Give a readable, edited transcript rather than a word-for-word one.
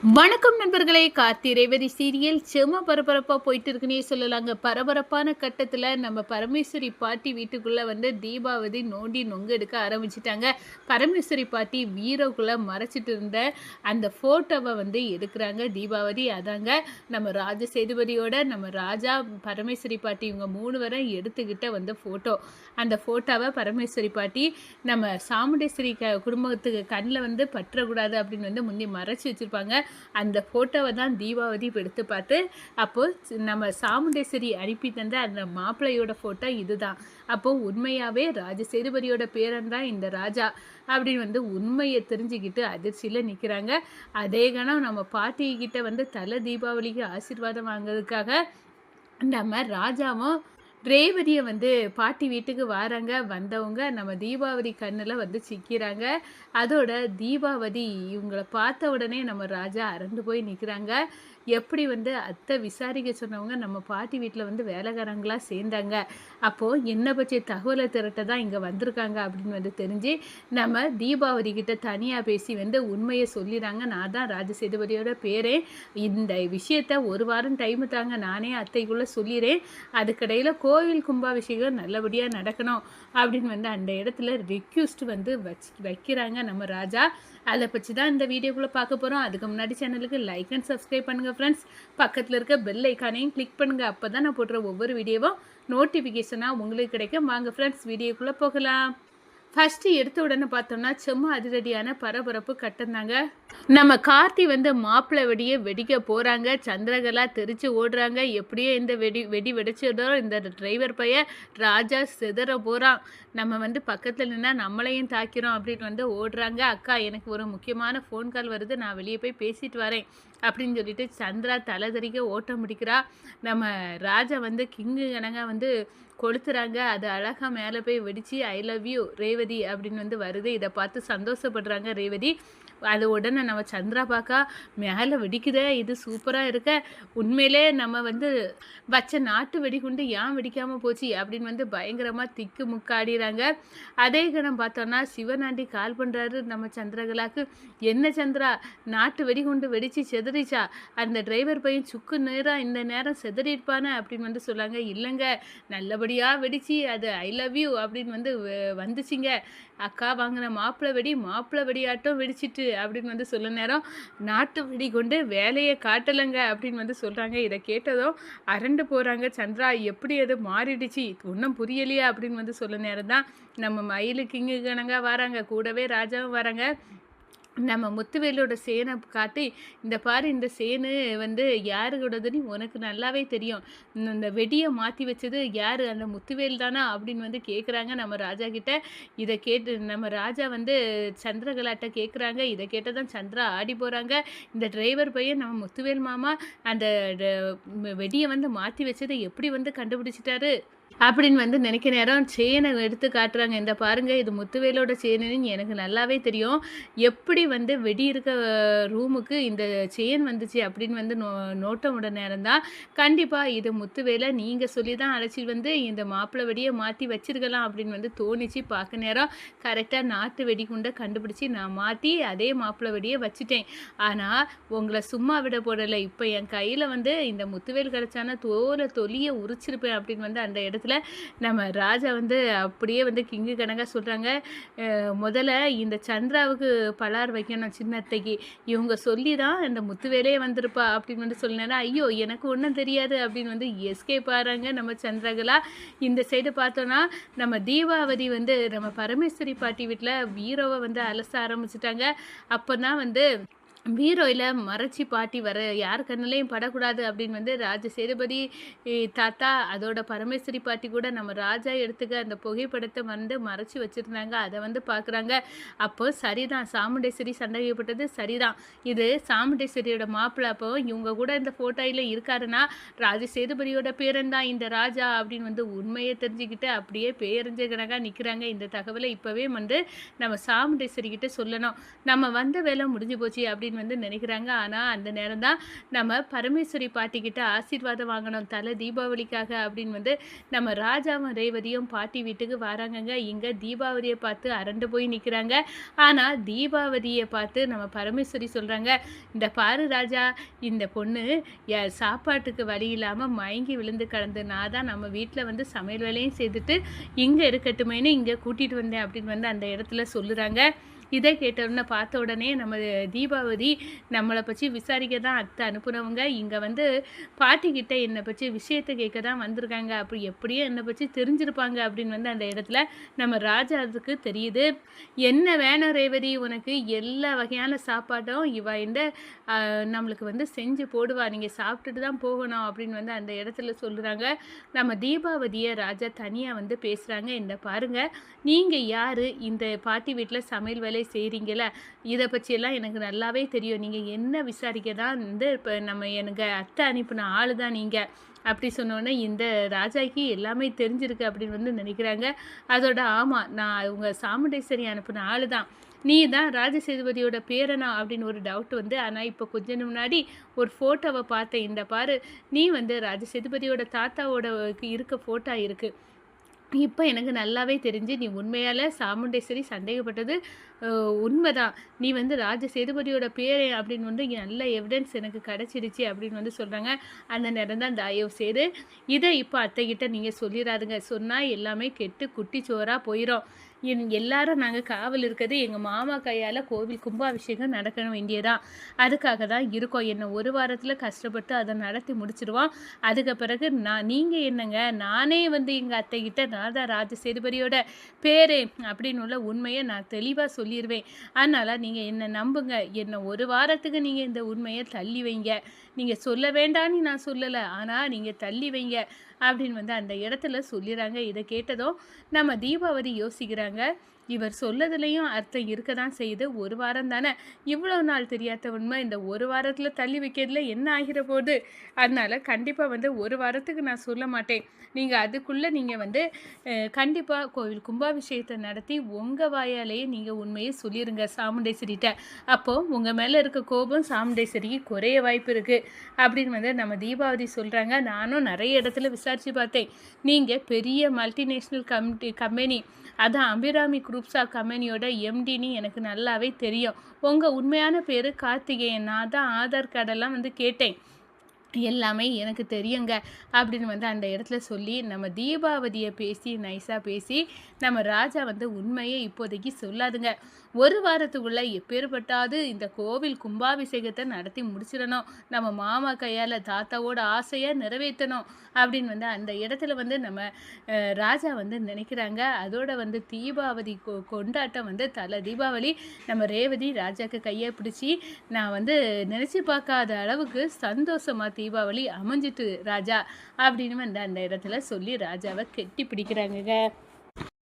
வணக்கம் நண்பர்களே. கார்த்தி ரேவதி சீரியல் செம பரபரப்பாக போயிட்டு இருக்குன்னே சொல்லலாங்க. பரபரப்பான கட்டத்தில் நம்ம பரமேஸ்வரி பாட்டி வீட்டுக்குள்ளே தீபாவதி நோண்டி நொங்கு எடுக்க ஆரம்பிச்சிட்டாங்க. பரமேஸ்வரி பாட்டி வீரோக்குள்ளே மறைச்சிட்டு இருந்த அந்த ஃபோட்டோவை எடுக்கிறாங்க தீபாவதி. அதாங்க நம்ம ராஜ சேதுபதியோட நம்ம ராஜா பரமேஸ்வரி பாட்டி இவங்க 3 பேரும் எடுத்துக்கிட்ட ஃபோட்டோ. அந்த ஃபோட்டோவை பரமேஸ்வரி பாட்டி நம்ம சாமுண்டேஸ்வரி குடும்பத்துக்கு கண்ணில் பற்றக்கூடாது அப்படின்னு முந்தி மறைச்சி வச்சுருப்பாங்க. அந்த ஃபோட்டோவை தான் தீபாவதி இப்போ எடுத்து பார்த்து அப்போது நம்ம சாமுண்டேஸ்வரி அனுப்பி தந்த அந்த மாப்பிள்ளையோட ஃபோட்டோ இதுதான். அப்போது உண்மையாகவே ராஜசேதுபதியோட பேரன் தான் இந்த ராஜா அப்படின்னு உண்மையை தெரிஞ்சுக்கிட்டு அதிர்ச்சியில் நிற்கிறாங்க. அதே கணம் நம்ம பாட்டிக்கிட்ட தலை தீபாவளிக்கு ஆசீர்வாதம் வாங்கிறதுக்காக நம்ம ராஜாவும் ரேவதியை பாட்டி வீட்டுக்கு வராங்க. வந்தவங்க நம்ம தீபாவதி கண்ணில் சிக்கிறாங்க. அதோட தீபாவதி இவங்களை பார்த்த உடனே நம்ம ராஜா அரண்டு போய் நிற்கிறாங்க. எப்படி அத்தை விசாரிக்க சொன்னவங்க நம்ம பாட்டி வீட்டில் வேலைக்காரங்களாக சேர்ந்தாங்க. அப்போது என்னை பற்றிய தகவலை திரட்ட தான் இங்கே வந்திருக்காங்க அப்படின்னு தெரிஞ்சு நம்ம தீபாவதி கிட்ட தனியாக பேசி உண்மையை சொல்லிடுறாங்க. நான் தான் ராஜசேதுபதியோட பேரே. இந்த விஷயத்த ஒரு வாரம் டைமு தாங்க, நானே அத்தைக்குள்ளே சொல்லிடுறேன். அதுக்கடையில் கோவில் கும்பாபிஷேகம் நல்லபடியாக நடக்கணும் அப்படின்னு அந்த இடத்துல ரெக்யூஸ்ட் வைக்கிறாங்க நம்ம ராஜா. அதை பற்றி தான் இந்த வீடியோக்குள்ளே பார்க்க போகிறோம். அதுக்கு முன்னாடி சேனலுக்கு லைக் அண்ட் சப்ஸ்கிரைப் பண்ணுங்கள் ஃப்ரெண்ட்ஸ். பக்கத்தில் இருக்க பெல் ஐக்கானையும் கிளிக் பண்ணுங்கள். அப்போ தான் நான் போடுற ஒவ்வொரு வீடியோவும் நோட்டிஃபிகேஷனாக உங்களுக்கு கிடைக்கும். வாங்க ஃப்ரெண்ட்ஸ் வீடியோக்குள்ளே போகலாம். ஃபஸ்ட்டு எடுத்த உடனே பார்த்தோம்னா செம்ம அதிரடியான பரபரப்பு கட்டந்தாங்க. நம்ம கார்த்தி மாப்பிள்ளை வெடியை வெடிக்க போகிறாங்க. சந்திரகலா தெரிச்சு ஓடுறாங்க. எப்படியே இந்த வெடி வெடிச்சதோ இந்த டிரைவர் பையன் ராஜா சிதற போகிறான். நம்ம பக்கத்தில் நின்னா நம்மளையும் தாக்கிறோம் அப்படின்னு ஓடுறாங்க. அக்கா எனக்கு ஒரு முக்கியமான ஃபோன் கால் வருது, நான் வெளியே போய் பேசிட்டு வரேன் அப்படின்னு சொல்லிட்டு சந்திரா தலை தெறிக்க ஓட்டம் முடிக்கிறா. நம்ம ராஜா கிங்கு கணங்க கொளுத்துறாங்க. அது அழகாக மேலே போய் வெடித்து ஐ லவ் யூ ரேவதி அப்படின்னு வருது. இதை பார்த்து சந்தோஷப்படுறாங்க ரேவதி. அது உடனே நம்ம சந்திரா பார்க்கா மேலே வெடிக்குதே, இது சூப்பராக இருக்க, உண்மையிலே நம்ம வச்ச நாட்டு வெடிகுண்டு ஏன் வெடிக்காமல் போச்சு அப்படின்னு பயங்கரமாக திக்கு முக்காடிறாங்க. அதே கணம் பார்த்தோன்னா சிவனாண்டி கால் பண்ணுறாரு நம்ம சந்திரகலாக்கு. என்ன சந்திரா, நாட்டு வெடிகுண்டு வெடித்து செதறிச்சா? அந்த டிரைவர் பையன் சுக்கு நேரம் இந்த நேரம் செதறியிருப்பானே அப்படின்னு சொல்லாங்க. இல்லைங்க, நல்லபடியாக வெடிச்சு அது ஐ லவ் யூ அப்படின்னு வந்துச்சுங்க. அக்கா வாங்கின மாப்பிள்ளை வெடியாட்டம் வெடிச்சிட்டு அப்படின்னு சொல்ல நேரம் நாட்டு வெடி கொண்டு வேலையை காட்டலைங்க அப்படின்னு சொல்கிறாங்க. இதை கேட்டதும் அரண்டு போகிறாங்க சந்திரா. எப்படி அது மாறிடுச்சு ஒன்றும் புரியலையா அப்படின்னு சொல்ல நேரம் தான் நம்ம மயிலு கிங்கு கணங்க வராங்க. கூடவே ராஜாவும் வராங்க. நம்ம முத்துவேலோட சேனை காட்டி, இந்த பாரு இந்த சேனு யாருக்கூடதுன்னு உனக்கு நல்லாவே தெரியும், இந்த வெடியை மாற்றி வச்சது யார், அந்த முத்துவேல் தானா அப்படின்னு கேட்குறாங்க நம்ம ராஜா கிட்ட. இதை கேட்டு நம்ம ராஜா சந்திரகலாட்ட கேட்குறாங்க. இதை கேட்டதான் சந்திரா ஆடி போகிறாங்க. இந்த டிரைவர் பையன் நம்ம முத்துவேல் மாமா அந்த வெடியை மாற்றி வச்சதை எப்படி கண்டுபிடிச்சிட்டாரு அப்படின்னு நினைக்க நேரம் சேனை எடுத்து காட்டுறாங்க. இந்த பாருங்கள், இது முத்துவேலோட சேனுன்னு எனக்கு நல்லாவே தெரியும். எப்படி வெடி இருக்க ரூமுக்கு இந்த செயின் வந்துச்சு அப்படின்னு நோட்டம் விட நேரம் தான் கண்டிப்பாக இது முத்துவேலை நீங்கள் சொல்லி தான் அழைச்சிட்டு இந்த மாப்பிள்ளை வெடியை மாற்றி வச்சிருக்கலாம் அப்படின்னு தோணிச்சு. பார்க்க நேரம் கரெக்டாக நாட்டு வெடிகுண்டை கண்டுபிடிச்சி நான் மாற்றி அதே மாப்பிள்ளை வெடியை வச்சுட்டேன். ஆனால் உங்களை சும்மா விட போடலை. இப்போ என் கையில் இந்த முத்துவேல் கிடச்சானா தொலியை உரிச்சிருப்பேன் அப்படின்னு அந்த இடத்துல நம்ம ராஜா அப்படியே கிங்கு கணக்காக சொல்கிறாங்க. முதல்ல இந்த சந்திராவுக்கு பலார் வைக்கணும் சின்னத்தைக்கு, இவங்க சொல்லி தான் இந்த முத்துவேலே வந்திருப்பா அப்படின்னு சொன்னாங்க. ஐயோ எனக்கு ஒன்றும் தெரியாது அப்படின்னு எஸ்கேப் ஆகிறாங்க நம்ம சந்திரகலா. இந்த சைடு பார்த்தோன்னா நம்ம தீபாவதி நம்ம பரமேஸ்வரி பாட்டி வீட்டில் வீரோவை அலச ஆரம்பிச்சிட்டாங்க. அப்போ தான் வீரோயில் மறைச்சி பாட்டி வர யார் கண்ணிலையும் படக்கூடாது அப்படின்னு ராஜ சேதுபதி தாத்தா அதோட பரமேஸ்வரி பாட்டி கூட நம்ம ராஜா எடுத்துக்க அந்த புகைப்படத்தை மறைச்சி வச்சுருந்தாங்க. அதை பார்க்குறாங்க. அப்போ சரிதான், சாமுண்டேஸ்வரி சந்தேகப்பட்டது சரிதான், இது சாமுண்டேஸ்வரியோட மாப்பிள்ளை. அப்போ இவங்க கூட இந்த ஃபோட்டோயில் இருக்காருன்னா ராஜ சேதுபதியோட பேரன் தான் இந்த ராஜா அப்படின்னு உண்மையை தெரிஞ்சுக்கிட்டு அப்படியே பேரஞ்ச கணக்காக நிற்கிறாங்க. இந்த தகவலை இப்போவே நம்ம சாமுண்டேஸ்வரி கிட்ட சொல்லணும். நம்ம வந்த வேலை முடிஞ்சு போச்சு அப்படின்னு அப்படின்னு வந்து நினைக்கிறாங்க. ஆனால் அந்த நேரம் தான் நம்ம பரமேஸ்வரி பாட்டிக்கிட்ட ஆசீர்வாதம் வாங்கணும் தலை தீபாவளிக்காக அப்படின்னு வந்து நம்ம ராஜாவும் ரேவதியும் பாட்டி வீட்டுக்கு வராங்கங்க. இங்கே தீபாவளியை பார்த்து அரண்டு போய் நிற்கிறாங்க. ஆனால் தீபாவளியை பார்த்து நம்ம பரமேஸ்வரி சொல்கிறாங்க, இந்த பாரு ராஜா, இந்த பொண்ணு சாப்பாட்டுக்கு வழி இல்லாமல் மயங்கி விழுந்து கிடந்து நான் தான் நம்ம வீட்டில் வந்து சமையல் வேலையும் செய்துட்டு இங்கே இருக்கட்டுமேனு இங்கே கூட்டிகிட்டு வந்தேன் அப்படின்னு வந்து அந்த இடத்துல சொல்லுறாங்க. இதை கேட்டவுடனே பார்த்த உடனே நம்ம தீபாவதி நம்மளை பற்றி விசாரிக்க தான் அத்தை அனுப்புனவங்க இங்கே வந்து பாட்டிக்கிட்ட என்னை பற்றி விஷயத்தை கேட்க தான் வந்திருக்காங்க. அப்படி எப்படியும் என்னை பற்றி தெரிஞ்சிருப்பாங்க அப்படின்னு வந்து அந்த இடத்துல நம்ம ராஜாவுக்கு தெரியுது. என்ன வேணும் ரேவதி, உனக்கு எல்லா வகையான சாப்பாடும் இவ இந்த நம்மளுக்கு வந்து செஞ்சு போடுவா, நீங்கள் சாப்பிட்டுட்டு தான் போகணும் அப்படின்னு வந்து அந்த இடத்துல சொல்லுறாங்க. நம்ம தீபாவதியை ராஜா தனியாக வந்து பேசுகிறாங்க. இந்த பாருங்கள், நீங்கள் யார், இந்த பாட்டி வீட்டில் சமையல் வேலை செய்கிறீங்கள, இதை பற்றியெல்லாம் எனக்கு நல்லாவே தெரியும். நீங்கள் என்ன விசாரிக்க தான் வந்து இப்போ எனக்கு அத்தை அனுப்பின ஆள் தான் நீங்கள் அப்படி சொன்னோன்னே இந்த ராஜாக்கு எல்லாமே தெரிஞ்சிருக்கு அப்படின்னு வந்து நினைக்கிறாங்க. அதோட ஆமாம், நான் அவங்க சாமுண்டேஸ்வரி அனுப்பின ஆள் தான், நீ தான் ராஜசேதுபதியோட பேரனா அப்படின்னு ஒரு டவுட் வந்து. ஆனால் இப்போ கொஞ்ச முன்னாடி ஒரு ஃபோட்டோவை பார்த்தேன், இந்த பாரு, நீ வந்து ராஜசேதுபதியோட தாத்தாவோட இருக்க ஃபோட்டோ இருக்குது. இப்போ எனக்கு நல்லாவே தெரிஞ்சு நீ உண்மையால் சாமுண்டேஸ்வரி சந்தேகப்பட்டது உண்மைதான். நீ வந்து ராஜசேதுபதியோட பேர் அப்படின்னு வந்து நல்ல எவிடன்ஸ் எனக்கு கிடச்சிருச்சு அப்படின்னு வந்து சொல்கிறாங்க. அந்த நேரம் தான் தயவு செய்து இதை இப்போ அத்தைக்கிட்ட நீங்கள் சொல்லிடாதுங்க, சொன்னால் எல்லாமே கெட்டு குட்டி சோறாக போயிடும். எல்லாரும் நாங்கள் காவல் இருக்கிறது எங்கள் மாமா கையால் கோவில் கும்பாபிஷேகம் நடக்க வேண்டியதான், அதுக்காக தான் இருக்கோம். என்னை ஒரு வாரத்தில் கஷ்டப்பட்டு அதை நடத்தி முடிச்சிடுவோம். அதுக்கு பிறகு நீங்கள் என்னங்க, நானே வந்து எங்கள் அத்தைக்கிட்ட நான் தான் ராஜசேதுபதியோட பேர் அப்படின்னு உள்ள உண்மையை நான் தெளிவாக சொல்லிடுவேன். அதனால் நீங்கள் என்னை நம்புங்க, என்னை ஒரு வாரத்துக்கு நீங்கள் இந்த உண்மையை தள்ளி வைங்க. நீங்கள் சொல்ல வேண்டான்னு நான் சொல்லலை, ஆனால் நீங்கள் தள்ளி வைங்க அப்படின்னு வந்து அந்த இடத்துல சொல்லிடுறாங்க. இதை கேட்டதும் நம்ம தீபாவதி யோசிக்கிறாங்க, இவர் சொல்லதுலேயும் அர்த்தம் இருக்க தான் செய்யுது. ஒரு வாரம் தானே, இவ்வளோ நாள் தெரியாத உண்மை இந்த ஒரு வாரத்தில் தள்ளி வைக்கிறதுல என்ன ஆகிற போகுது, அதனால் கண்டிப்பாக வந்து ஒரு வாரத்துக்கு நான் சொல்ல மாட்டேன். நீங்கள் அதுக்குள்ளே நீங்கள் வந்து கண்டிப்பாக கோவில் கும்பாபிஷேகத்தை நடத்தி உங்கள் வாயாலேயே நீங்கள் உண்மையை சொல்லிடுங்க சாமுண்டேஸ்வரிகிட்ட. அப்போது உங்கள் மேலே இருக்க கோபம் சாமுண்டேஸ்வரிக்கு குறைய வாய்ப்பு இருக்குது அப்படின்னு வந்து நம்ம தீபாவதி சொல்கிறாங்க. நானும் நிறைய இடத்துல விசாரித்து பார்த்தேன், நீங்கள் பெரிய மல்டிநேஷ்னல் கம்பெனி, அதான் அபிராமி குரூப்ஸ் ஆஃப் கம்பெனியோட எம்டின்னு எனக்கு நல்லாவே தெரியும். உங்கள் உண்மையான பேர் கார்த்திகேயன், நான் தான் ஆதார் கார்டெல்லாம் வந்து கேட்டேன், எல்லாமே எனக்கு தெரியுங்க அப்படின்னு வந்து அந்த இடத்துல சொல்லி நம்ம தீபாவதியை பேசி நைஸாக பேசி நம்ம ராஜா வந்து உண்மையை இப்போதைக்கு சொல்லாதுங்க. ஒரு வாரத்துக்குள்ளே எப்பேற்பட்டாது இந்த கோவில் கும்பாபிஷேகத்தை நடத்தி முடிச்சிடணும், நம்ம மாமா கையால் தாத்தாவோட ஆசையை நிறைவேற்றணும் அப்படின்னு வந்து அந்த இடத்துல வந்து நம்ம ராஜா வந்து நினைக்கிறாங்க. அதோட வந்து தீபாவளி கொண்டாட்டம் வந்து தலை தீபாவளி நம்ம ரேவதி ராஜாக்கு கையை பிடிச்சி நான் வந்து நினச்சி பார்க்காத அளவுக்கு சந்தோஷமாக தீபாவளி அமைஞ்சிட்டு ராஜா அப்படின்னு வந்து அந்த இடத்துல சொல்லி ராஜாவை கெட்டி பிடிக்கிறாங்க.